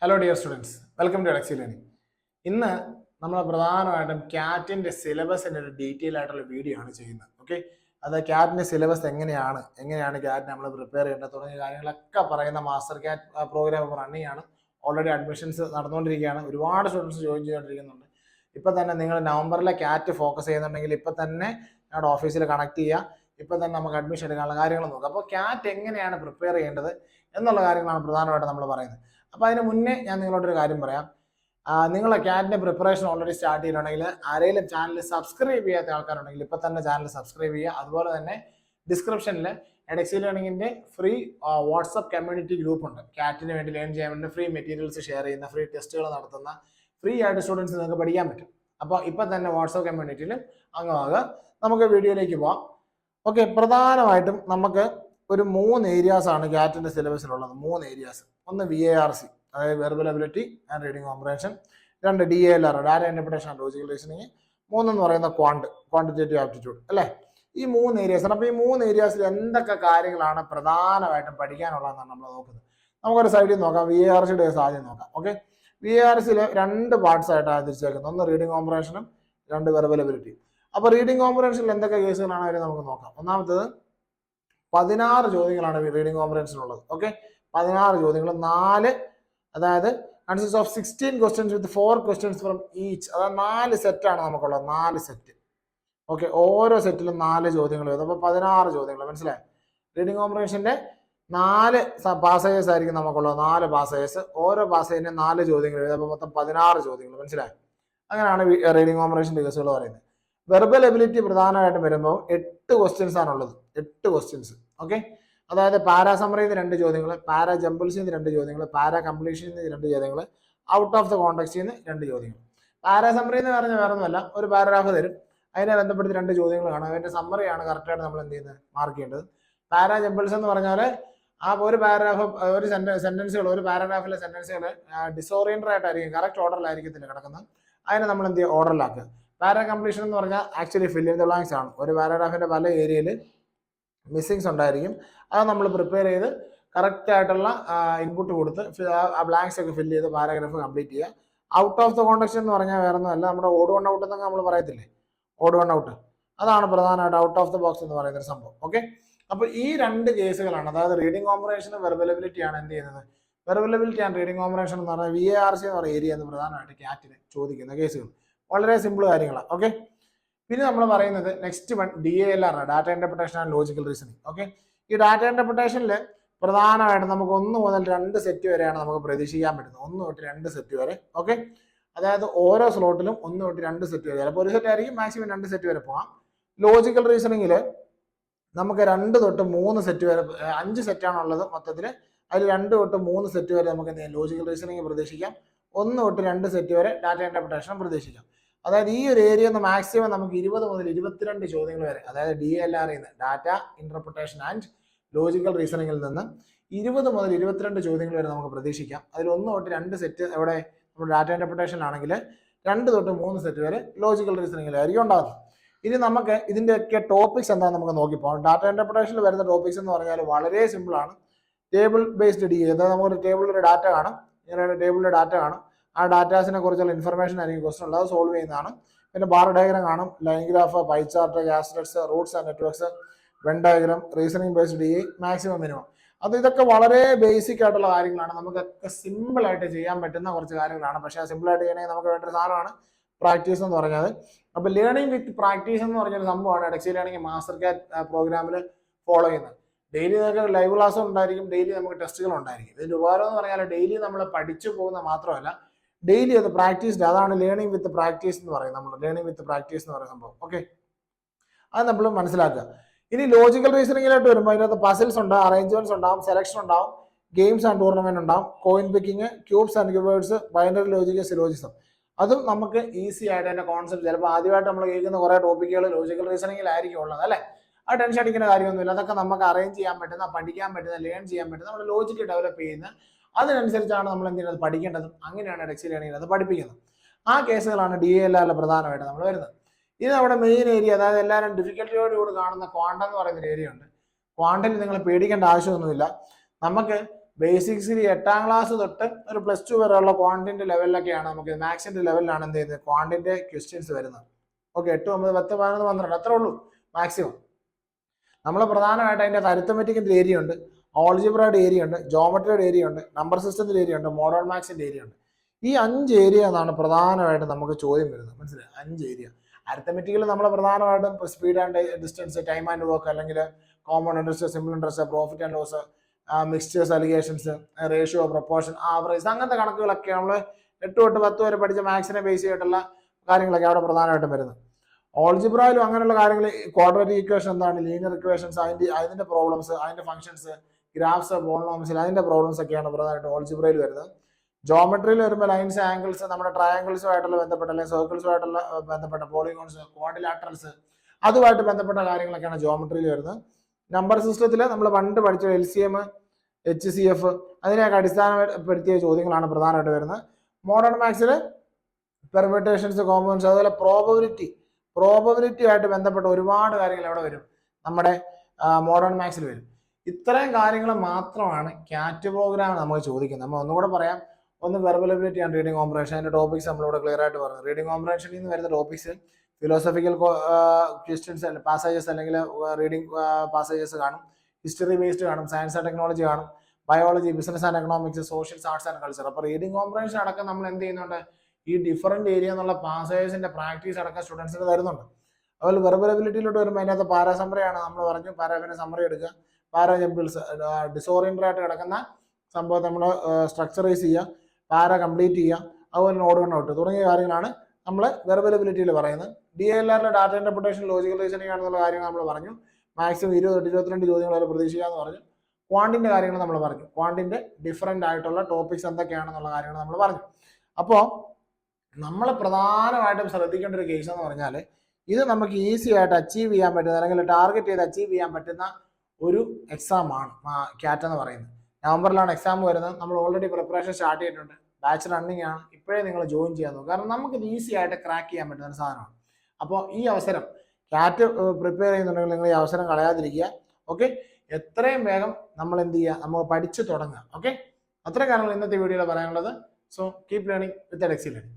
Hello dear students, welcome to Edexy learning. ഇന്ന് നമ്മൾ പ്രധാനമായിട്ടും ക്യാറ്റിന്റെ സിലബസിന്റെ ഒരു ഡീറ്റെയിൽ ആയിട്ടുള്ള വീഡിയോ ആണ് ചെയ്യുന്നത്. ഓക്കെ, അത് ക്യാറ്റിന്റെ സിലബസ് എങ്ങനെയാണ് ക്യാറ്റ് നമ്മൾ പ്രിപ്പയർ ചെയ്യേണ്ടത് തുടങ്ങിയ കാര്യങ്ങളൊക്കെ പറയുന്ന മാസ്റ്റർ ക്യാറ്റ് പ്രോഗ്രാം റണ്ണിങ് ആണ്. ഓൾറെഡി അഡ്മിഷൻസ് നടന്നുകൊണ്ടിരിക്കുകയാണ്. ഒരുപാട് സ്റ്റുഡൻസ് ജോയിൻ ചെയ്തുകൊണ്ടിരിക്കുന്നുണ്ട്. ഇപ്പൊ തന്നെ നിങ്ങൾ നവംബറിലെ ക്യാറ്റ് ഫോക്കസ് ചെയ്യുന്നുണ്ടെങ്കിൽ ഇപ്പൊ തന്നെ ഞങ്ങളുടെ ഓഫീസിൽ കണക്ട് ചെയ്യുക. ഇപ്പൊ തന്നെ നമുക്ക് അഡ്മിഷൻ എടുക്കാനുള്ള കാര്യങ്ങൾ നോക്കാം. അപ്പോൾ ക്യാറ്റ് എങ്ങനെയാണ് പ്രിപ്പയർ ചെയ്യേണ്ടത് എന്നുള്ള കാര്യങ്ങളാണ് പ്രധാനമായിട്ട് നമ്മൾ പറയുന്നത്. അപ്പോൾ അതിന് മുന്നേ ഞാൻ നിങ്ങളോടൊരു കാര്യം പറയാം. നിങ്ങൾ ക്യാറ്റിന്റെ പ്രിപ്പറേഷൻ ഓൾറെഡി സ്റ്റാർട്ട് ചെയ്തിട്ടുണ്ടെങ്കിൽ ആരെങ്കിലും ചാനൽ സബ്സ്ക്രൈബ് ചെയ്യാത്ത ആൾക്കാരുണ്ടെങ്കിൽ ഇപ്പൊ തന്നെ ചാനൽ സബ്സ്ക്രൈബ് ചെയ്യുക. അതുപോലെ തന്നെ ഡിസ്ക്രിപ്ഷനിൽ എഡക്സി ലേണിംഗിന്റെ ഫ്രീ വാട്സ്ആപ്പ് കമ്മ്യൂണിറ്റി ഗ്രൂപ്പ് ഉണ്ട്. ക്യാറ്റിന് വേണ്ടി ലേൺ ചെയ്യാൻ വേണ്ടി ഫ്രീ മെറ്റീരിയൽസ് ഷെയർ ചെയ്യുന്ന, ഫ്രീ ടെസ്റ്റുകൾ നടത്തുന്ന, ഫ്രീ ആയിട്ട് സ്റ്റുഡൻസ് നിങ്ങൾക്ക് പഠിക്കാൻ പറ്റും. അപ്പോൾ ഇപ്പൊ തന്നെ വാട്സ്ആപ്പ് കമ്മ്യൂണിറ്റിയിൽ അംഗമാകുക. നമുക്ക് വീഡിയോയിലേക്ക് പോവാം. ഓക്കെ, പ്രധാനമായിട്ടും നമുക്ക് ഒരു 3 ഏരിയാസ് ആണ് ക്യാറ്റിന്റെ സിലബസിലുള്ളത്. 3 ഏരിയാസ്. ഒന്ന് VARC, അതായത് verbal ability and reading comprehension. 2 DALR, data interpretation and logical reasoning. 3 എന്ന് പറയുന്ന ക്വാണ്ടിറ്റേറ്റീവ് ആപ്റ്റിറ്റ്യൂഡ് അല്ലേ. ഈ 3 ഏരിയാസ് ആണ്. അപ്പോൾ ഈ 3 ഏരിയാസിൽ എന്തൊക്കെ കാര്യങ്ങളാണ് പ്രധാനമായിട്ടും പഠിക്കാനുള്ളതെന്നാണ് നമ്മൾ നോക്കുന്നത്. നമുക്കൊരു സൈഡിൽ നോക്കാം. VARCയുടെ ആദ്യം നോക്കാം. ഓക്കെ, VARCയിൽ 2 പാർട്സ് ആയിട്ടാണ് തിരിച്ചേക്കുന്നത്. ഒന്ന് റീഡിംഗ് കോംപ്രഹെൻഷനും 2 വെർബൽ എബിലിറ്റി. അപ്പോൾ റീഡിംഗ് കോംപ്രഹെൻഷനിൽ എന്തൊക്കെ കേസുകളാണ് അവർ നമുക്ക് നോക്കാം. ഒന്നാമത്തേത് 16 ചോദ്യങ്ങളാണ് റീഡിംഗ് കോംപ്രഹെൻഷനുള്ളത്. ഓക്കെ, 16 ചോദ്യങ്ങൾ, 4, അതായത് consist of 16 questions with 4 questions from each. അതായത് 4 സെറ്റാണ് നമുക്കുള്ളത്. 4 സെറ്റ്. ഓക്കെ, ഓരോ സെറ്റിലും 4 ചോദ്യങ്ങൾ വരും. അപ്പോൾ 16 ചോദ്യങ്ങൾ. മനസ്സിലായി? റീഡിംഗ് കോംപ്രഹെൻഷന്റെ 4 പാസേജസ് ആയിരിക്കും നമുക്കുള്ളത്. 4 പാസേജസ്. ഓരോ പാസേജിന് 4 ചോദ്യങ്ങൾ വരും. അപ്പോൾ മൊത്തം 16 ചോദ്യങ്ങൾ. മനസ്സിലായി? അങ്ങനെയാണ് റീഡിംഗ് കോംപ്രഹെൻഷന്റെ കേസുകൾ പറയുന്നത്. വെർബൽ എബിലിറ്റി പ്രധാനമായിട്ടും വരുമ്പോൾ 8 ക്വസ്റ്റ്യൻസ് ആണുള്ളത്. 8 ക്വസ്റ്റ്യൻസ്. ഓക്കെ, അതായത് പാരാ സമ്മറിയിൽ നിന്ന് 2 ചോദ്യങ്ങൾ, പാരാ ജംബിൾസിൽ നിന്ന് 2 ചോദ്യങ്ങൾ, പാരാ കംപ്ലീഷനിൽ നിന്ന് 2 ചോദ്യങ്ങൾ, ഔട്ട് ഓഫ് ദ കോണ്ടെക്സ്റ്റിൽ നിന്ന് 2 ചോദ്യങ്ങൾ. പാരാ സമ്മറി എന്ന് പറഞ്ഞാൽ വേറെ ഒന്നുമല്ല, ഒരു പാരഗ്രാഫ് തരും, അതിനെ ബന്ധപ്പെടുത്തി 2 ചോദ്യങ്ങൾ കാണാം. അതിന്റെ സമ്മറിയാണ് കറക്റ്റായിട്ട് നമ്മൾ എന്ത് ചെയ്യുന്നത്, മാർക്ക് ചെയ്യേണ്ടത്. പാരാ ജംബിൾസ് എന്ന് പറഞ്ഞാൽ ആ ഒരു പാരഗ്രാഫ്, ഒരു സെന്റൻസുകൾ, ഒരു പാരഗ്രാഫിലെ സെന്റൻസുകൾ ഡിസോറിയന്റഡ് ആയിട്ടായിരിക്കും, കറക്റ്റ് ഓർഡറിലായിരിക്കത്തില്ല കിടക്കുന്നത്. അതിനെ നമ്മൾ എന്ത് ചെയ്യുക, ഓർഡറിലാക്കുക. പാരാ കംപ്ലീഷൻ എന്ന് പറഞ്ഞാൽ actually fill in the blanks ആണ്. ഒരു പാരഗ്രാഫിന്റെ പല ഏരിയയിൽ മിസ്സിങ്സ് ഉണ്ടായിരിക്കും. അത് നമ്മൾ പ്രിപ്പയർ ചെയ്ത് കറക്റ്റ് ആയിട്ടുള്ള ഇൻപുട്ട് കൊടുത്ത് ആ ബ്ലാങ്ക്സ് ഒക്കെ ഫില്ല് ചെയ്ത് പാരാഗ്രാഫ് കംപ്ലീറ്റ് ചെയ്യുക. ഔട്ട് ഓഫ് ദ കോണ്ടെക്സ്റ്റ് എന്ന് പറഞ്ഞാൽ വേറെ ഒന്നുമല്ല, നമ്മുടെ ഓഡ് വൺ ഔട്ട് എന്നൊക്കെ നമ്മൾ പറയത്തില്ലേ, ഓഡ് വൺ ഔട്ട്. അതാണ് പ്രധാനമായിട്ട് ഔട്ട് ഓഫ് ദ ബോക്സ് എന്ന് പറയുന്ന ഒരു സംഭവം. ഓക്കെ, അപ്പോൾ ഈ 2 കേസുകളാണ്, അതായത് റീഡിംഗ് കോംപ്രഹെൻഷനും വെർബൽ എബിലിറ്റി ആണ് എന്ത് ചെയ്യുന്നത്. Verbal ability and reading comprehension എന്ന് പറഞ്ഞാൽ VARC എന്ന് പറയുന്ന ഏരിയ എന്ന് പ്രധാനമായിട്ട് ക്യാറ്റിന് ചോദിക്കുന്ന കേസുകൾ. വളരെ സിമ്പിൾ കാര്യങ്ങളാണ്. ഓക്കെ, പിന്നെ നമ്മൾ പറയുന്നത് നെക്സ്റ്റ് വൺ DALR ആണ്, data interpretation and logical reasoning. Okay, ഈ ഡാറ്റ ഇന്റർപ്രിട്ടേഷനിൽ പ്രധാനമായിട്ടും നമുക്ക് 1 മുതൽ 2 സെറ്റ് വരെയാണ് നമുക്ക് പ്രതീക്ഷിക്കാൻ പറ്റുന്നത്. 1 തൊട്ട് 2 സെറ്റ് വരെ. ഓക്കെ, അതായത് ഓരോ സ്ലോട്ടിലും 1 തൊട്ട് 2 സെറ്റ് വരെ. അപ്പോൾ ഒരു സെറ്റ് ആയിരിക്കും, മാക്സിമം 2 സെറ്റ് വരെ പോകാം. ലോജിക്കൽ റീസണിങ്ങിൽ നമുക്ക് 2 തൊട്ട് 3 സെറ്റ് വരെ, 5 സെറ്റാണുള്ളത് മൊത്തത്തിൽ. അതിൽ 2 തൊട്ട് 3 സെറ്റ് വരെ നമുക്ക് എന്ത് ചെയ്യാം, ലോജിക്കൽ റീസണിങ് പ്രതീക്ഷിക്കാം. 1 തൊട്ട് 2 സെറ്റ് വരെ ഡാറ്റ ഇന്റർപ്രിട്ടേഷൻ പ്രതീക്ഷിക്കാം. അതായത് ഈ ഒരു ഏരിയ മാക്സിമം നമുക്ക് 20 മുതൽ 22 ചോദ്യങ്ങൾ വരെ, അതായത് DALR data interpretation and logical റീസണിങ്ങിൽ നിന്ന് 20 മുതൽ 22 ചോദ്യങ്ങൾ വരെ നമുക്ക് പ്രതീക്ഷിക്കാം. അതിൽ 1 തൊട്ട് 2 സെറ്റ് എവിടെ, നമ്മുടെ ഡാറ്റ ഇന്റർപ്രിട്ടേഷൻ ആണെങ്കിൽ 2 തൊട്ട് 3 സെറ്റ് വരെ ലോജിക്കൽ റീസണിങ്ങിലായിരിക്കും ഉണ്ടാകുന്നത്. ഇനി നമുക്ക് ഇതിന്റെയൊക്കെ ടോപ്പിക്സ് എന്താണെന്ന് നമുക്ക് നോക്കിപ്പോകാം. ഡാറ്റ ഇന്റർപ്രിട്ടേഷനിൽ വരുന്ന ടോപ്പിക്സ് എന്ന് പറഞ്ഞാൽ വളരെ സിമ്പിൾ ആണ്. ടേബിൾ ബേസ്ഡ് DA, അതായത് നമുക്കൊരു ടേബിളിൽ ഒരു ഡാറ്റ കാണും, ഇങ്ങനെ ടേബിളിൽ ഡാറ്റ കാണും. ആ ഡാറ്റാസിനെ കുറിച്ചുള്ള ഇൻഫർമേഷൻ ആയിരിക്കും ക്വസ്റ്റൻ ഉള്ളത്, അത് സോൾവ് ചെയ്യുന്നതാണ്. പിന്നെ ബാർ ഡയഗ്രാം കാണും, line graph, pie chart, caselets, routes and networks, Venn diagram, reasoning based DA, maximum minimum. അത് ഇതൊക്കെ വളരെ ബേസിക് ആയിട്ടുള്ള കാര്യങ്ങളാണ്, നമുക്കൊക്കെ സിമ്പിൾ ആയിട്ട് ചെയ്യാൻ പറ്റുന്ന കുറച്ച് കാര്യങ്ങളാണ്. പക്ഷേ ആ സിമ്പിൾ ആയിട്ട് ചെയ്യണമെങ്കിൽ നമുക്ക് വേണ്ട ഒരു സാധനമാണ് പ്രാക്ടീസ് എന്ന് പറഞ്ഞത്. അപ്പോൾ ലേണിംഗ് വിത്ത് പ്രാക്ടീസ് എന്ന് പറഞ്ഞൊരു സംഭവമാണ് എഡക്സി ലേണിംഗ് മാസ്റ്റർ ക്യാറ്റ് പ്രോഗ്രാമിൽ ഫോളോ ചെയ്യുന്നത്. ഡെയിലി നമുക്ക് ലൈവ് ക്ലാസ്സും ഉണ്ടായിരിക്കും, ഡെയിലി നമുക്ക് ടെസ്റ്റുകൾ ഉണ്ടായിരിക്കും. ഇതിന്റെ ഉപകാരം എന്ന് പറഞ്ഞാൽ ഡെയിലി നമ്മൾ പഠിച്ചു പോകുന്ന മാത്രമല്ല, ഡെയിലി അത് പ്രാക്ടീസ്ഡ്. അതാണ് ലേണിംഗ് വിത്ത് പ്രാക്ടീസ് എന്ന് പറയുന്നത്. നമ്മൾ ലേണിംഗ് വിത്ത് പ്രാക്ടീസ് എന്ന് പറയുന്ന സംഭവം. ഓക്കെ, അത് നമ്മൾ മനസ്സിലാക്കുക. ഇനി ലോജിക്കൽ റീസണിങ്ങിലോട്ട് വരുമ്പോൾ അതിനകത്ത് പസിൽസ് ഉണ്ടാവും, അറേഞ്ച്മെന്റ്സ് ഉണ്ടാവും, സെലക്ഷൻ ഉണ്ടാവും, ഗെയിംസ് ആൻഡ് ടൂർണമെന്റ് ഉണ്ടാവും, coin picking, cubes and cuboids, binary logic, syllogism. അതും നമുക്ക് ഈസി ആയിട്ട് അതിന്റെ കോൺസെപ്റ്റ്, ചിലപ്പോൾ ആദ്യമായിട്ട് നമ്മൾ കേൾക്കുന്ന കുറെ ടോപ്പിക്കുകൾ ലോജിക്കൽ റീസണിങ്ങിലായിരിക്കും ഉള്ളത് അല്ലേ. ആ ടെൻഷൻ അടിക്കുന്ന കാര്യമൊന്നുമില്ല. അതൊക്കെ നമുക്ക് അറേഞ്ച് ചെയ്യാൻ പറ്റുന്ന, പഠിക്കാൻ പറ്റുന്ന, ലേൺ ചെയ്യാൻ പറ്റുന്ന, നമ്മുടെ ലോജിക്ക് ഡെവലപ്പ് ചെയ്യുന്ന, അതിനനുസരിച്ചാണ് നമ്മൾ എന്ത് ചെയ്യുന്നത്, പഠിക്കേണ്ടതും. അങ്ങനെയാണ് എഡക്സി ലേണിംഗിൽ അത് പഠിപ്പിക്കുന്നത്. ആ കേസുകളാണ് DALR പ്രധാനമായിട്ട് നമ്മൾ വരുന്നത്. ഇത് നമ്മുടെ മെയിൻ ഏരിയ, അതായത് എല്ലാവരും ഡിഫിക്കൽറ്റിയോടുകൂടി കാണുന്ന ക്വാണ്ടം എന്ന് പറയുന്ന ഒരു ഏരിയ ഉണ്ട്. ക്വാണ്ടയിൽ നിങ്ങൾ പേടിക്കേണ്ട ആവശ്യമൊന്നുമില്ല. നമുക്ക് ബേസിക്സിൽ 8ാം ക്ലാസ് തൊട്ട് ഒരു +2 വരെയുള്ള ക്വാണ്ടിന്റെ ലെവലിലൊക്കെയാണ് നമുക്ക് മാത്സിന്റെ ലെവലിലാണ് എന്ത് ചെയ്യുന്നത് ക്വാണ്ടിന്റെ ക്വസ്റ്റ്യൻസ് വരുന്നത്. ഓക്കെ, 8, 9, 10, 11, 12 അത്രേ ഉള്ളൂ മാക്സിമം. നമ്മൾ പ്രധാനമായിട്ട് അതിൻ്റെ അരിത്തമെറ്റിക്കിന്റെ ഏരിയ ഉണ്ട്, ഓൾജിബ്രയുടെ ഏരിയ ഉണ്ട്, ജോമെട്രിയുടെ ഏരിയ ഉണ്ട്, നമ്പർ സിസ്റ്റത്തിന്റെ ഏരിയ ഉണ്ട്, മോഡേൺ മാത്സിന്റെ ഏരിയ ഉണ്ട്. ഈ 5 ഏരിയ എന്നാണ് പ്രധാനമായിട്ട് നമുക്ക് ചോദ്യം വരുന്നത്. മനസ്സിലായി? 5 ഏരിയ. അരിത്തമെറ്റിക്കിൽ നമ്മൾ പ്രധാനമായിട്ടും speed and distance, time and work, അല്ലെങ്കിൽ common interest, simple interest, profit and loss, mixtures, alligations, ratio, proportion, average, അങ്ങനത്തെ കണക്കുകളൊക്കെ നമ്മൾ 8 തൊട്ട് 10 വരെ പഠിച്ച മാത്സിനെ ബേസ് ചെയ്തിട്ടുള്ള കാര്യങ്ങളൊക്കെ അവിടെ പ്രധാനമായിട്ടും വരുന്നത്. ഓൾജിബ്രയിലും അങ്ങനെയുള്ള കാര്യങ്ങൾ, ക്വാഡ്രാറ്റിക് ഇക്വേഷൻ എന്താണ്, ലീനിയർ ഇക്വേഷൻസ്, അതിന്റെ പ്രോബ്ലംസ്, അതിന്റെ ഫംഗ്ഷൻസ്, ഗ്രാഫ്സ്, പോളിനോമിയൽസ്, അതിന്റെ പ്രോബ്ലംസ് ഒക്കെയാണ് പ്രധാനമായിട്ട് ഓൾജിബ്രയിൽ വരുന്നത്. ജോമെട്രിയിൽ വരുമ്പോൾ ലൈൻസ്, ആംഗിൾസ്, നമ്മുടെ ട്രയാംഗിൾസുമായിട്ടുള്ള ബന്ധപ്പെട്ട അല്ലെങ്കിൽ സർക്കിൾസുമായിട്ടുള്ള ബന്ധപ്പെട്ട പോളിഗോൺസ്, ക്വാഡ്രിലാറ്ററൽസ്, അതുമായിട്ട് ബന്ധപ്പെട്ട കാര്യങ്ങളൊക്കെയാണ് ജോമെട്രിയിൽ വരുന്നത്. നമ്പർ സിസ്റ്റത്തിൽ നമ്മൾ പണ്ട് പഠിച്ച LCM, HCF അതിനെയൊക്കെ അടിസ്ഥാനപ്പെടുത്തിയ ചോദ്യങ്ങളാണ് പ്രധാനമായിട്ട് വരുന്നത്. മോഡേൺ മാത്സിൽ പെർമ്യൂട്ടേഷൻസ്, കോമ്പൗണ്ട്സ്, അതുപോലെ പ്രോബബിലിറ്റി ആയിട്ട് ബന്ധപ്പെട്ട ഒരുപാട് കാര്യങ്ങൾ എവിടെ വരും, നമ്മുടെ മോഡേൺ മാത്സിൽ വരും. ഇത്രയും കാര്യങ്ങൾ മാത്രമാണ് ക്യാറ്റ് പ്രോഗ്രാം നമുക്ക് ചോദിക്കുന്നത്. നമ്മൾ ഒന്നുകൂടെ പറയാം. ഒന്ന് verbal ability and reading comprehension, അതിന്റെ ടോപ്പിക്സ് നമ്മളിവിടെ ക്ലിയർ ആയിട്ട് പറഞ്ഞു. റീഡിംഗ് കോംപ്രഹെൻഷനിൽ നിന്ന് വരുന്ന ടോപ്പിക്സ് ഫിലോസഫിക്കൽ ക്വസ്റ്റ്യൻസ്, പാസേജസ് അല്ലെങ്കിൽ റീഡിംഗ് പാസേജസ് കാണും, ഹിസ്റ്ററി ബേസ്ഡ് കാണും, സയൻസ് ആൻഡ് ടെക്നോളജി കാണും, biology, business and economics, social, arts and culture. അപ്പോൾ റീഡിംഗ് കോംപ്രഹെൻഷൻ അടക്കം നമ്മൾ എന്ത് ചെയ്യുന്നുണ്ട്, ഈ ഡിഫറൻറ്റ് ഏരിയ എന്നുള്ള പാസേജസിന്റെ പ്രാക്ടീസ് അടക്കം സ്റ്റുഡൻസിന് തരുന്നുണ്ട്. അതുപോലെ വെർബൽ എബിലിറ്റിയിലോട്ട് വരുമ്പോൾ അതിനകത്ത് പാരാസമ്മറിയാണ് നമ്മൾ പറഞ്ഞു. പാരാഫിനെ സമ്മറി എടുക്കുക, പാരാ ജംപിൾസ്, ഡിസോറിയന്റഡ് ആയിട്ട് കിടക്കുന്ന സംഭവം നമ്മൾ സ്ട്രക്ചറൈസ് ചെയ്യുക, പാര കംപ്ലീറ്റ് ചെയ്യുക, അതുപോലെ നോഡ് വൺ ഔട്ട് തുടങ്ങിയ കാര്യങ്ങളാണ് നമ്മൾ വെർബൽ എബിലിറ്റിയിൽ പറയുന്നത്. DLRലെ ഡാറ്റ ഇന്റർപ്രിട്ടേഷൻ, ലോജിക്കൽ റീസണിംഗ് ആണെന്നുള്ള കാര്യങ്ങൾ നമ്മൾ പറഞ്ഞു. മാക്സിമം 20 തൊട്ട് 22 ചോദ്യങ്ങൾ വരെ പ്രതീക്ഷിക്കാമെന്ന് പറഞ്ഞു. ക്വാണ്ടിന്റെ കാര്യങ്ങൾ നമ്മൾ പറഞ്ഞു. ക്വാണ്ടിന്റെ ഡിഫറൻറ്റ് ആയിട്ടുള്ള ടോപ്പിക്സ് എന്തൊക്കെയാണെന്നുള്ള കാര്യങ്ങൾ നമ്മൾ പറഞ്ഞു. അപ്പോൾ നമ്മൾ പ്രധാനമായിട്ടും ശ്രദ്ധിക്കേണ്ട ഒരു കേസ് എന്ന് പറഞ്ഞാൽ, ഇത് നമുക്ക് ഈസി ആയിട്ട് അച്ചീവ് ചെയ്യാൻ പറ്റുന്ന അല്ലെങ്കിൽ ടാർഗറ്റ് ചെയ്ത് അച്ചീവ് ചെയ്യാൻ പറ്റുന്ന ഒരു എക്സാം ആണ് ക്യാറ്റ് എന്ന് പറയുന്നത്. നവംബറിലാണ് എക്സാം വരുന്നത്. നമ്മൾ ഓൾറെഡി പ്രിപ്പറേഷൻ സ്റ്റാർട്ട് ചെയ്തിട്ടുണ്ട്. ബാച്ച് റണ്ണിങ് ആണ്. ഇപ്പോഴേ നിങ്ങൾ ജോയിൻ ചെയ്യാൻ നോക്കുക. കാരണം നമുക്ക് ഇത് ഈസി ആയിട്ട് ക്രാക്ക് ചെയ്യാൻ പറ്റുന്ന ഒരു സാധനമാണ്. അപ്പോൾ ഈ അവസരം ക്യാറ്റ് പ്രിപ്പയർ ചെയ്യുന്നുണ്ടെങ്കിൽ നിങ്ങൾ ഈ അവസരം കളയാതിരിക്കുക. ഓക്കെ, എത്രയും വേഗം നമ്മൾ എന്ത് ചെയ്യുക, നമുക്ക് പഠിച്ചു തുടങ്ങുക. ഓക്കെ, അത്രയും കാര്യങ്ങൾ ഇന്നത്തെ വീഡിയോയിൽ പറയാനുള്ളത്. So keep learning with Edexy learning.